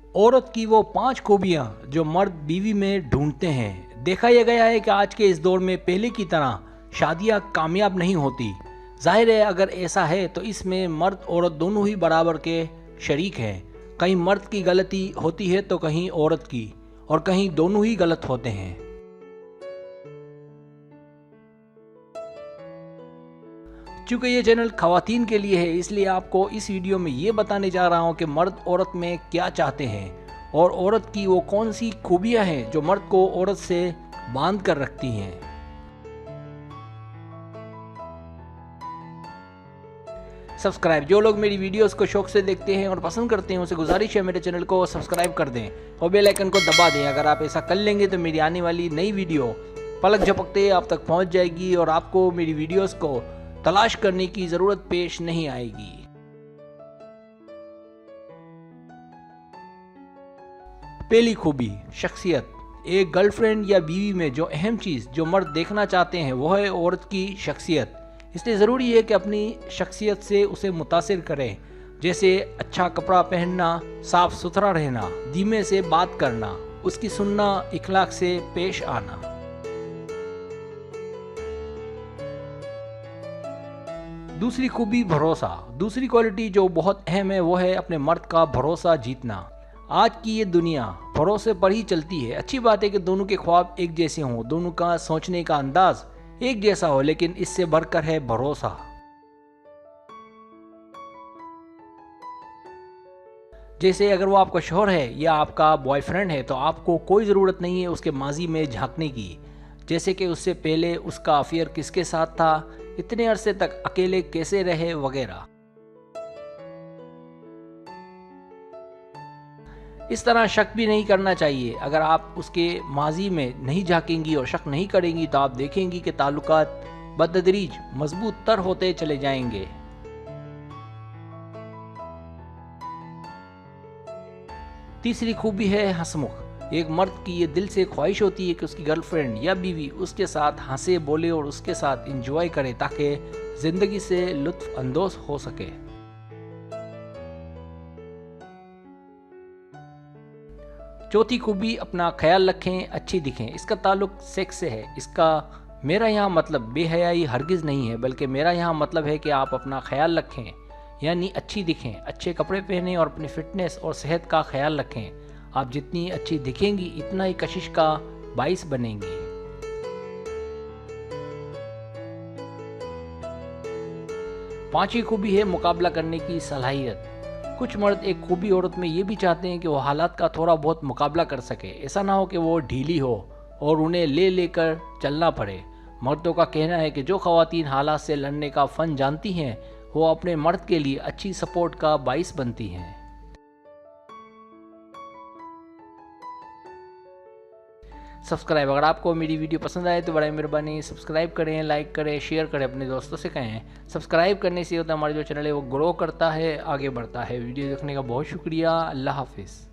औरत की वो 5 खूबियां जो मर्द बीवी में ढूंढते हैं। देखा यह गया है कि आज के इस दौर में पहले की तरह शादियां कामयाब नहीं होती। जाहिर है अगर ऐसा है तो इसमें मर्द औरत दोनों ही बराबर के शरीक हैं। कहीं मर्द की गलती होती है तो कहीं औरत की, और कहीं दोनों ही गलत होते हैं। चूँकि ये चैनल खवातीन के लिए है, इसलिए आपको इस वीडियो में ये बताने जा रहा हूँ कि मर्द औरत में क्या चाहते हैं और औरत की वो कौन सी खूबियाँ हैं जो मर्द को औरत से बांध कर रखती हैं। सब्सक्राइब, जो लोग मेरी वीडियोस को शौक से देखते हैं और पसंद करते हैं उसे गुजारिश है मेरे चैनल को सब्सक्राइब कर दें और बेल आइकन को दबा दें। अगर आप ऐसा कर लेंगे तो मेरी आने वाली नई वीडियो पलक झपकते आप तक पहुंच जाएगी और आपको मेरी वीडियोस को तलाश करने की ज़रूरत पेश नहीं आएगी। पहली खूबी, शख्सियत। एक गर्लफ्रेंड या बीवी में जो अहम चीज़ जो मर्द देखना चाहते हैं वो है औरत की शख्सियत। इसलिए ज़रूरी है कि अपनी शख्सियत से उसे मुतासिर करें, जैसे अच्छा कपड़ा पहनना, साफ सुथरा रहना, धीमे से बात करना, उसकी सुनना, इखलाक से पेश आना। दूसरी खूबी, भरोसा। दूसरी क्वालिटी जो बहुत अहम है वो है अपने मर्द का भरोसा जीतना। आज की ये दुनिया भरोसे पर ही चलती है। अच्छी बात है कि दोनों के ख्वाब एक जैसे हों, दोनों का सोचने का अंदाज एक जैसा हो, लेकिन इससे बढ़कर है भरोसा। जैसे अगर वो आपका शौहर है या आपका बॉयफ्रेंड है तो आपको कोई ज़रूरत नहीं है उसके माजी में झांकने की, जैसे कि उससे पहले उसका अफेयर किसके साथ था, इतने अरसे तक अकेले कैसे रहे वगैरह। इस तरह शक भी नहीं करना चाहिए। अगर आप उसके माजी में नहीं झांकेंगी और शक नहीं करेंगी तो आप देखेंगी कि ताल्लुकात बतदरीज मजबूत तर होते चले जाएंगे। तीसरी खूबी है हंसमुख। एक मर्द की ये दिल से ख्वाहिश होती है कि उसकी गर्लफ्रेंड या बीवी उसके साथ हंसे बोले और उसके साथ इंजॉय करे ताकि जिंदगी से लुत्फ अंदोज हो सके। चौथी खूबी, अपना ख्याल रखें, अच्छी दिखें। इसका ताल्लुक सेक्स से है। इसका मेरा यहाँ मतलब बेहयाई हरगिज़ नहीं है, बल्कि मेरा यहाँ मतलब है कि आप अपना ख्याल रखें, यानी अच्छी दिखें, अच्छे कपड़े पहनें और अपनी फिटनेस और सेहत का ख्याल रखें। आप जितनी अच्छी दिखेंगी इतना ही कशिश का बाइस बनेंगी। पांचवी खूबी है मुकाबला करने की सलाहियत। कुछ मर्द एक खूबी औरत में ये भी चाहते हैं कि वो हालात का थोड़ा बहुत मुकाबला कर सके। ऐसा ना हो कि वो ढीली हो और उन्हें ले लेकर चलना पड़े। मर्दों का कहना है कि जो ख़वातीन हालात से लड़ने का फ़न जानती हैं वो अपने मर्द के लिए अच्छी सपोर्ट का बाइस बनती हैं। सब्सक्राइब, अगर आपको मेरी वीडियो पसंद आए तो बड़ी मेहरबानी सब्सक्राइब करें, लाइक करें, शेयर करें, अपने दोस्तों से कहें। सब्सक्राइब करने से होता है हमारा जो चैनल है वो ग्रो करता है, आगे बढ़ता है। वीडियो देखने का बहुत शुक्रिया। अल्लाह हाफिज़।